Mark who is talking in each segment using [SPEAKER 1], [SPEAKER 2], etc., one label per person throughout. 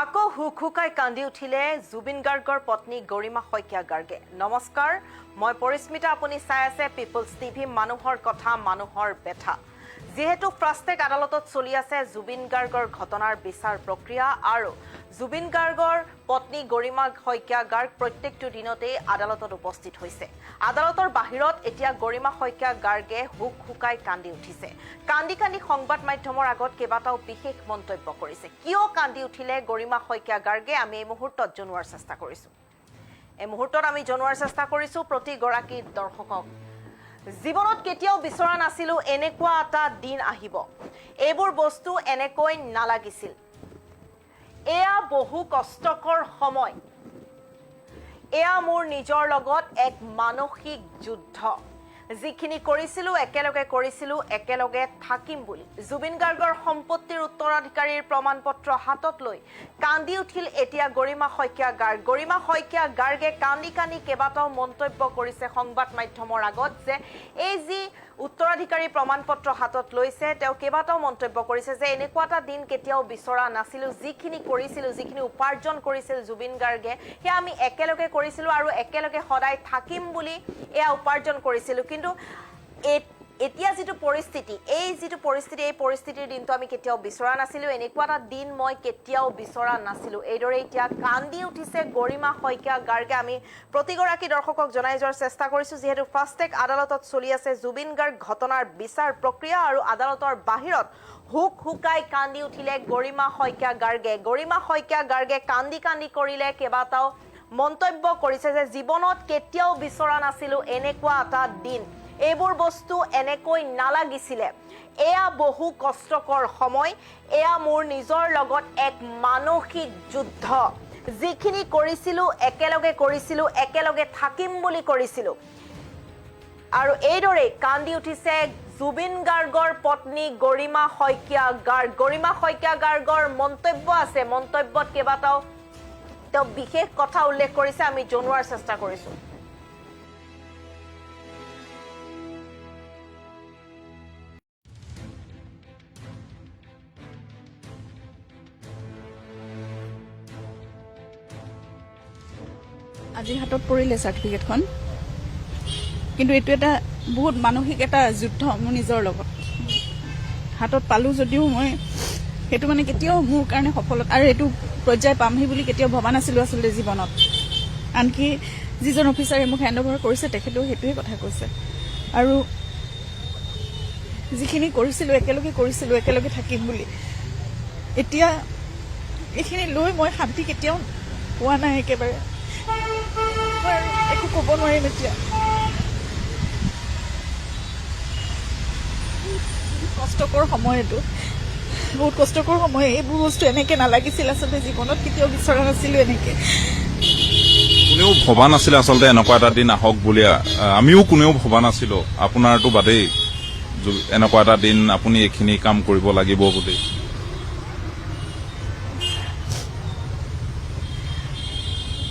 [SPEAKER 1] আকৌ হুকহুকাই কান্দি উঠিলে জুবিন গাৰ্গৰ পত্নী গৰিমা শইকীয়া গাৰ্গে। নমস্কাৰ, মই পৰিস্মিতা, আপুনি চাই আছে পিপলছ টিভি। মানুহৰ কথা, মানুহৰ ব্যথা। যেহেতু ফাষ্টেগ আদালতত চলি আছে জুবিন গাৰ্গৰ ঘটনাৰ বিচাৰ প্ৰক্ৰিয়া আৰু জুবিন গাৰ্গৰ পত্নী গৰিমা শইকীয়া গাৰ্গ প্ৰত্যেকটো দিনতেই আদালতত উপস্থিত হৈছে। আদালতৰ বাহিৰত এতিয়া গৰিমা শইকীয়া গাৰ্গে হুকহুকাই কান্দি উঠিছে। কান্দি কান্দি সংবাদ মাধ্যমৰ আগত কেইবাটাও বিশেষ মন্তব্য কৰিছে। কিয় কান্দি উঠিলে গৰিমা শইকীয়া গাৰ্গে আমি এই মুহূৰ্তত জনোৱাৰ চেষ্টা কৰিছো। এই মুহূৰ্তত আমি জনোৱাৰ চেষ্টা কৰিছো প্ৰতিগৰাকী দৰ্শকক। জীৱনত কেতিয়াও বিচৰা নাছিলো এনেকুৱা এটা দিন আহিব। এইবোৰ বস্তু এনেকৈ নালাগিছিল। এয়া বহু কষ্টকৰ সময়। এয়া মোৰ নিজৰ লগত এক মানসিক যুদ্ধ। যিখিনি কৰিছিলো একেলগে থাকিম বুলি। জুবিন গাৰ্গৰ সম্পত্তিৰ উত্তৰাধিকাৰীৰ প্ৰমাণপত্ৰ হাতত লৈ কান্দি উঠিল এতিয়া গৰিমা শইকীয়া গাৰ্গ। গৰিমা শইকীয়া গাৰ্গে কান্দি কান্দি কেইবাটাও মন্তব্য কৰিছে সংবাদ মাধ্যমৰ আগত যে এই যি উত্তৰাধিকাৰী প্ৰমাণপত্ৰ হাতত লৈছে তেওঁ কেইবাটাও মন্তব্য কৰিছে যে এনেকুৱা এটা দিন কেতিয়াও বিচৰা নাছিলো। যিখিনি কৰিছিলো, যিখিনি উপাৰ্জন কৰিছিল জুবিন গাৰ্গে সেয়া আমি একেলগে কৰিছিলো আৰু একেলগে সদায় থাকিম বুলি এয়া উপাৰ্জন কৰিছিলো। কিন্তু এতিয়া যিটো পৰিস্থিতি, এই পৰিস্থিতিৰ দিনটো আমি কেতিয়াও বিচৰা নাছিলো। এনেকুৱা এটা দিন মই কেতিয়াও বিচৰা নাছিলো। এইদৰে এতিয়া কান্দি উঠিছে গৰিমা শইকীয়া গাৰ্গে। আমি প্ৰতিগৰাকী দৰ্শকক জনাই যোৱাৰ চেষ্টা কৰিছো। যিহেতু ফাষ্টেগ আদালতত চলি আছে জুবিন গাৰ্গ ঘটনাৰ বিচাৰ প্ৰক্ৰিয়া আৰু আদালতৰ বাহিৰত হুকহুকাই কান্দি উঠিলে গৰিমা শইকীয়া গাৰ্গে। গৰিমা শইকীয়া গাৰ্গে কান্দি কান্দি কৰিলে কেইবাটাও মন্তব্য কৰিছে যে জীৱনত কেতিয়াও বিচৰা নাছিলো এনেকুৱা এটা দিন। এইবোৰ বস্তু এনেকৈ নালাগিছিলে। এয়া বহু কষ্টকৰ সময়। এয়া মোৰ নিজৰ লগত এক মানসিক যুদ্ধ। যিখিনি কৰিছিলো একেলগে থাকিম বুলি কৰিছিলো। আৰু এইদৰে কান্দি উঠিছে জুবিন গাৰ্গৰ পত্নী গৰিমা শইকীয়া গাৰ্গ। গৰিমা শইকীয়া গাৰ্গৰ মন্তব্য আছে। মন্তব্যত কেইবাটাও তেওঁ বিশেষ কথা উল্লেখ কৰিছে, আমি জনোৱাৰ চেষ্টা কৰিছো।
[SPEAKER 2] আজি হাতত পৰিলে চাৰ্টিফিকেটখন, কিন্তু এইটো এটা বহুত মানসিক এটা যুদ্ধ মোৰ নিজৰ লগত। হাতত পালো যদিও মই সেইটো কেতিয়াও মোৰ কাৰণে সফলতা আৰু এইটো পৰ্যায় পামহি বুলি কেতিয়াও ভবা নাছিলো আচলতে জীৱনত। আনকি যিজন অফিচাৰে মোক হেণ্ড অভাৰ কৰিছে তেখেতেও সেইটোৱে কথা কৈছে। আৰু যিখিনি কৰিছিলো একেলগে থাকিম বুলি, এতিয়া এইখিনি লৈ মই শান্তি কেতিয়াও পোৱা নাই। একেবাৰে একো ক'ব নোৱাৰিম এতিয়া। কষ্টকৰ সময়, এইটো বহুত কষ্টকৰ সময়। এইবোৰ বস্তু এনেকে নালাগিছিল আচলতে। জীৱনত কেতিয়াও বিচৰা নাছিলো এনেকে।
[SPEAKER 3] কোনেও ভবা নাছিলে আচলতে এনেকুৱা এটা দিন আহক বুলি। আমিও কোনেও ভবা নাছিলো, আপোনাৰতো বাদেই, এনেকুৱা এটা দিন আপুনি এইখিনি কাম কৰিব লাগিব বুলি।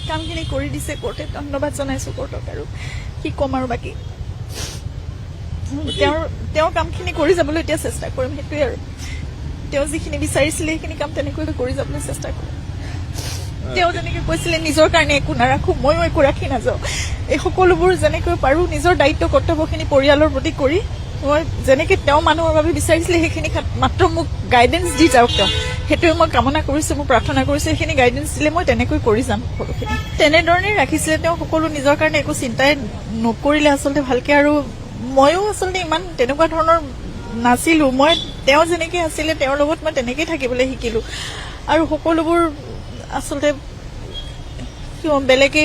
[SPEAKER 2] কামখিনি কৰি দিছে কোৰ্টে, ধন্যবাদ জনাইছো কোৰ্টক। আৰু কি ক'ম আৰু বাকী তেওঁৰ কামখিনি কৰি যাবলৈ এতিয়া চেষ্টা কৰিম। সেইটোৱে আৰু তেওঁ যিখিনি বিচাৰিছিলে সেইখিনি কাম তেনেকৈ কৰি যাবলৈ চেষ্টা কৰিম। তেওঁ যেনেকৈ কৈছিলে নিজৰ কাৰণে একো নাৰাখো, ময়ো একো ৰাখি নাযাওঁ। এই সকলোবোৰ যেনেকৈ পাৰো নিজৰ দায়িত্ব কৰ্তব্যখিনি পৰিয়ালৰ প্ৰতি কৰি মই যেনেকৈ তেওঁ মানুহৰ বাবে বিচাৰিছিলে সেইখিনি মাত্ৰ মোক গাইডেঞ্চ দি যাওক তেওঁ। সেইটোৱে মই কামনা কৰিছো, মই প্ৰাৰ্থনা কৰিছো। সেইখিনি গাইডেঞ্চ দিলে মই তেনেকৈ কৰি যাম। সকলোখিনি তেনেধৰণে ৰাখিছিলে তেওঁ। সকলো নিজৰ কাৰণে একো চিন্তাই নকৰিলে আচলতে ভালকে। আৰু ময়ো আচলতে ইমান তেনেকুৱা ধৰণৰ নাছিলো। মই তেওঁ যেনেকে আছিলে তেওঁৰ লগত মই তেনেকেই থাকিবলৈ শিকিলো। আৰু সকলোবোৰ আচলতে বেলেগে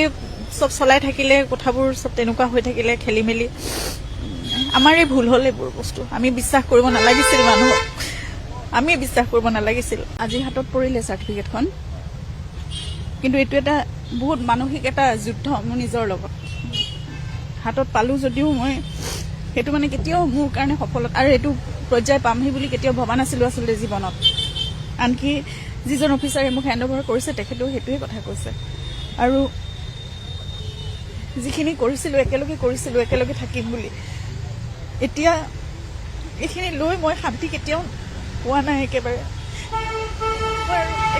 [SPEAKER 2] চব চলাই থাকিলে, কথাবোৰ চব তেনেকুৱা হৈ থাকিলে, খেলি মেলি। আমাৰে ভুল হ'ল এইবোৰ বস্তু। আমি বিশ্বাস কৰিব নালাগিছিল মানুহক, আমি বিশ্বাস কৰিব নালাগিছিল। আজি হাতত পৰিলে চাৰ্টিফিকেটখন, কিন্তু এইটো এটা বহুত মানসিক এটা যুদ্ধ মোৰ নিজৰ লগত। হাতত পালো যদিও মই সেইটো কেতিয়াও মোৰ কাৰণে সফলতা আৰু এইটো পৰ্যায় পামহি বুলি কেতিয়াও ভবা নাছিলো আচলতে জীৱনত। আনকি যিজন অফিচাৰে মোক হেণ্ড অভাৰ কৰিছে তেখেতেও সেইটোৱে কথা কৈছে। আৰু যিখিনি কৰিছিলো একেলগে থাকিম বুলি, এতিয়া এইখিনি লৈ মই শান্তি কেতিয়াও পোৱা নাই। একেবাৰে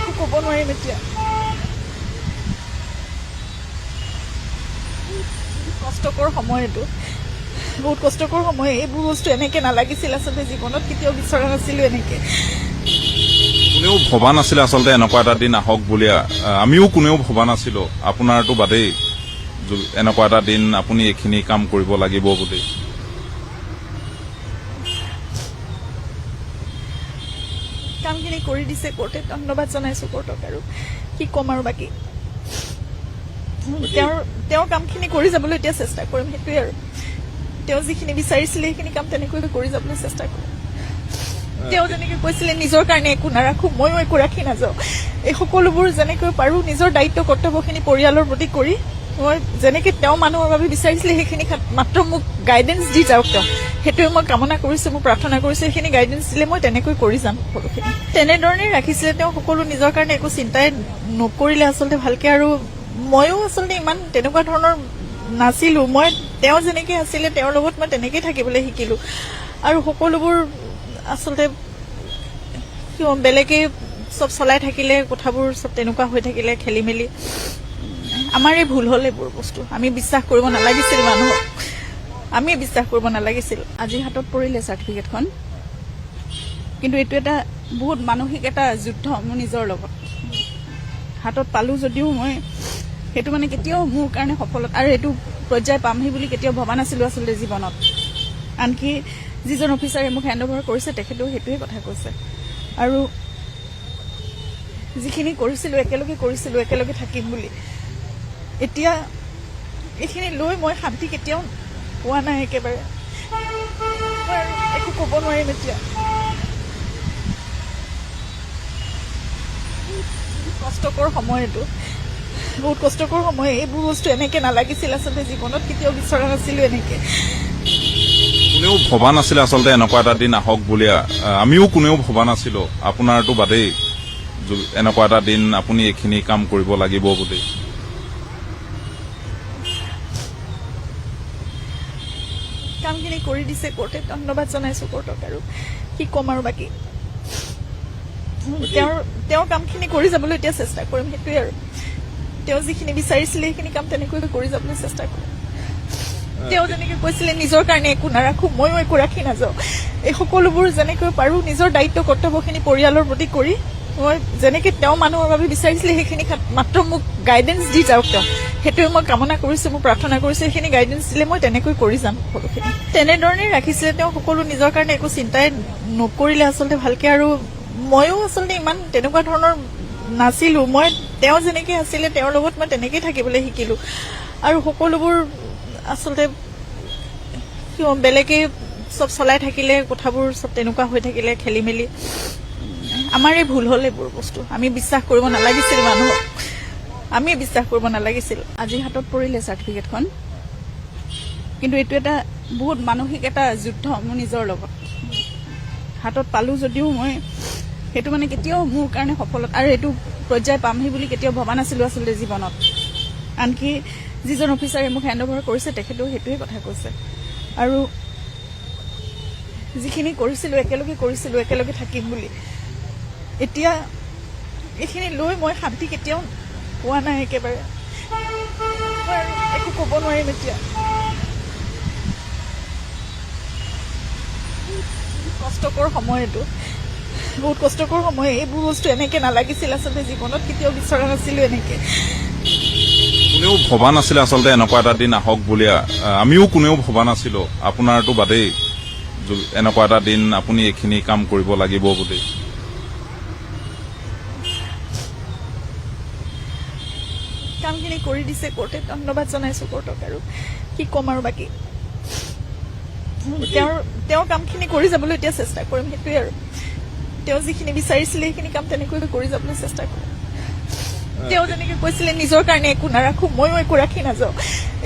[SPEAKER 2] একো ক'ব নোৱাৰিম এতিয়া। কষ্টকৰ সময় এইটো, বহুত কষ্টকৰ সময়। এইবোৰ বস্তু এনেকে নালাগিছিল আচলতে, জীৱনত কেতিয়াও বিচৰা নাছিলো এনেকে।
[SPEAKER 3] কোনেও ভবা নাছিলে আচলতে এনেকুৱা এটা দিন আহক বুলি। আমিও কোনেও ভবা নাছিলো, আপোনাৰতো বাদেই, এনেকুৱা এটা দিন আপুনি এইখিনি কাম কৰিব লাগিব বুলি।
[SPEAKER 2] কামখিনি কৰি দিছে কোৰ্টে, ধন্যবাদ জনাইছো কোৰ্টক। আৰু কি ক'ম আৰু বাকী, তেওঁৰ কামখিনি কৰি যাবলৈ এতিয়া চেষ্টা কৰিম, সেইটোৱে আৰু। তেওঁ যিখিনি বিচাৰিছিলে সেইখিনি কাম তেনেকৈ কৰি যাবলৈ চেষ্টা কৰিম। তেওঁ যেনেকে কৈছিলে নিজৰ কাৰণে একো নাৰাখো, ময়ো একো ৰাখি নাযাওঁ। এই সকলোবোৰ যেনেকৈ পাৰো নিজৰ দায়িত্ব কৰ্তব্যখিনি পৰিয়ালৰ প্ৰতি কৰি, মই যেনেকে তেওঁ মানুহৰ বাবে বিচাৰিছিলে সেইখিনি মাত্ৰ মোক গাইডেন্স দি যাওক তেওঁ, সেইটোৱে মই কামনা কৰিছো, মই প্ৰাৰ্থনা কৰিছো। সেইখিনি গাইডেন্স দিলে মই তেনেকৈ কৰি যাম সকলোখিনি। তেনেধৰণে ৰাখিছিলে তেওঁ, সকলো নিজৰ কাৰণে একো চিন্তাই নকৰিলে আচলতে ভালকে। আৰু ময়ো আচলতে ইমান তেনেকুৱা ধৰণৰ নাছিলো। মই তেওঁ যেনেকে আছিলে তেওঁৰ লগত মই তেনেকেই থাকিবলৈ শিকিলো। আৰু সকলোবোৰ আচলতে বেলেগে চব চলাই থাকিলে, কথাবোৰ চব তেনেকুৱা হৈ থাকিলে, খেলি মেলি। আমাৰে ভুল হ'ল এইবোৰ বস্তু। আমি বিশ্বাস কৰিব নালাগিছিল মানুহক, আমি বিশ্বাস কৰিব নালাগিছিল। আজি হাতত পৰিলে চাৰ্টিফিকেটখন, কিন্তু এইটো এটা বহুত মানসিক এটা যুদ্ধ মোৰ নিজৰ লগত। হাতত পালো যদিও মই সেইটো মানে কেতিয়াও মোৰ কাৰণে সফলতা আৰু এইটো পৰ্যায় পামহি বুলি কেতিয়াও ভবা নাছিলো আচলতে জীৱনত। আনকি যিজন অফিচাৰে মোক হেণ্ড অভাৰ কৰিছে তেখেতেও সেইটোৱে কথা কৈছে। আৰু যিখিনি কৰিছিলো একেলগে থাকিম বুলি, এতিয়া এইখিনি লৈ মই শান্তি কেতিয়াও পোৱা নাই একেবাৰে। মই একো ক'ব নোৱাৰিম এতিয়া। কষ্টকৰ সময় এইটো, বহুত কষ্টকৰ সময়। এইবোৰ বস্তু এনেকে নালাগিছিল আচলতে, জীৱনত কেতিয়াও বিচৰা নাছিলো এনেকে।
[SPEAKER 3] কোনেও ভবা নাছিলে আচলতে এনেকুৱা এটা দিন আহক বুলি। আমিও কোনেও ভবা নাছিলো, আপোনাৰতো বাদেই, এনেকুৱা এটা দিন আপুনি এইখিনি কাম কৰিব লাগিব বুলি।
[SPEAKER 2] কামখিনি কৰি দিছে কোৰ্টে, ধন্যবাদ জনাইছো কোৰ্টক। আৰু কি ক'ম আৰু বাকী, তেওঁৰ কামখিনি কৰি যাবলৈ এতিয়া চেষ্টা কৰিম, সেইটোৱে আৰু। তেওঁ যিখিনি বিচাৰিছিলে সেইখিনি কাম তেনেকৈ কৰি যাবলৈ চেষ্টা কৰিম। তেওঁ যেনেকে কৈছিলে নিজৰ কাৰণে একো নাৰাখো, ময়ো একো ৰাখি নাযাওঁ। এই সকলোবোৰ যেনেকৈ পাৰো নিজৰ দায়িত্ব কৰ্তব্যখিনি পৰিয়ালৰ প্ৰতি কৰি, মই যেনেকে তেওঁ মানুহৰ বাবে বিচাৰিছিলে সেইখিনি মাত্ৰ মোক গাইডেন্স দি যাওক তেওঁ, সেইটোৱে মই কামনা কৰিছো, মই প্ৰাৰ্থনা কৰিছো। সেইখিনি গাইডেন্স দিলে মই তেনেকৈ কৰি যাম সকলোখিনি। তেনেধৰণে ৰাখিছিলে তেওঁ, সকলো নিজৰ কাৰণে একো চিন্তাই নকৰিলে আচলতে ভালকে। আৰু ময়ো আচলতে ইমান তেনেকুৱা ধৰণৰ নাছিলো। মই তেওঁ যেনেকে আছিলে তেওঁৰ লগত মই তেনেকেই থাকিবলৈ শিকিলো। আৰু সকলোবোৰ আচলতে বেলেগে চব চলাই থাকিলে, কথাবোৰ চব তেনেকুৱা হৈ থাকিলে, খেলি মেলি। আমাৰে ভুল হ'ল এইবোৰ বস্তু। আমি বিশ্বাস কৰিব নালাগিছিল মানুহক, আমি বিশ্বাস কৰিব নালাগিছিল। আজি হাতত পৰিলে চাৰ্টিফিকেটখন, কিন্তু এইটো এটা বহুত মানসিক এটা যুদ্ধ মোৰ নিজৰ লগত। হাতত পালো যদিও মই সেইটো মানে কেতিয়াও মোৰ কাৰণে সফলতা আৰু এইটো পৰ্যায় পামহি বুলি কেতিয়াও ভবা নাছিলো আচলতে জীৱনত। আনকি যিজন অফিচাৰে মোক হেণ্ড অভাৰ কৰিছে তেখেতেও সেইটোৱে কথা কৈছে। আৰু যিখিনি কৰিছিলো একেলগে থাকিম বুলি, এতিয়া এইখিনি লৈ মই শান্তি কেতিয়াও পোৱা নাই একেবাৰে। মই একো ক'ব নোৱাৰিম এতিয়া। কষ্টকৰ সময় এইটো, বহুত কষ্টকৰ সময়। এইবোৰ বস্তু এনেকে নালাগিছিল আচলতে, জীৱনত কেতিয়াও বিচৰা নাছিলো এনেকে।
[SPEAKER 3] কোনেও ভবা নাছিলে আচলতে এনেকুৱা এটা দিন আহক বুলি। আমিও কোনেও ভবা নাছিলো, আপোনাৰতো বাদেই, এনেকুৱা এটা দিন আপুনি এইখিনি কাম কৰিব লাগিব বুলি।
[SPEAKER 2] কামখিনি কৰি দিছে কোৰ্টে, ধন্যবাদ জনাইছো কোৰ্টক। আৰু কি ক'ম আৰু বাকী, তেওঁৰ কামখিনি কৰি যাবলৈ এতিয়া চেষ্টা কৰিম, সেইটোৱে আৰু। তেওঁ যিখিনি বিচাৰিছিলে সেইখিনি কাম তেনেকৈ কৰি যাবলৈ চেষ্টা কৰিম। তেওঁ যেনেকে কৈছিলে নিজৰ কাৰণে একো নাৰাখো, ময়ো একো ৰাখি নাযাওঁ।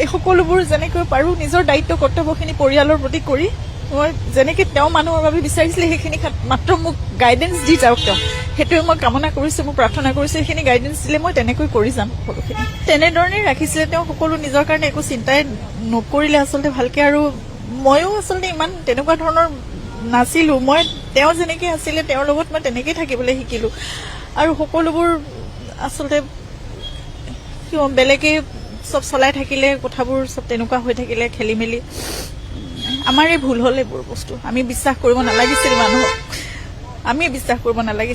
[SPEAKER 2] এই সকলোবোৰ যেনেকৈ পাৰো নিজৰ দায়িত্ব কৰ্তব্যখিনি পৰিয়ালৰ প্ৰতি কৰি, মই যেনেকে তেওঁ মানুহৰ বাবে বিচাৰিছিলে সেইখিনি মাত্ৰ মোক গাইডেন্স দি যাওক তেওঁ, সেইটোৱে মই কামনা কৰিছো, মই প্ৰাৰ্থনা কৰিছো। সেইখিনি গাইডেন্স দিলে মই তেনেকৈ কৰি যাম সকলোখিনি। তেনেধৰণে ৰাখিছিলে তেওঁ, সকলো নিজৰ কাৰণে একো চিন্তাই নকৰিলে আচলতে ভালকে। আৰু ময়ো আচলতে ইমান তেনেকুৱা ধৰণৰ নাছিলো। মই তেওঁ যেনেকে আছিলে তেওঁৰ লগত মই তেনেকেই থাকিবলৈ শিকিলো। আৰু সকলোবোৰ আচলতে কিয় বেলেগে চব চলাই থাকিলে কথাবোৰ চব তেনেকুৱা হৈ থাকিলে খেলি মেলি আমাৰে ভুল হ'ল এইবোৰ বস্তু আমি বিশ্বাস কৰিব নালাগিছিল মানুহক আমি বিশ্বাস কৰিব নালাগিছিল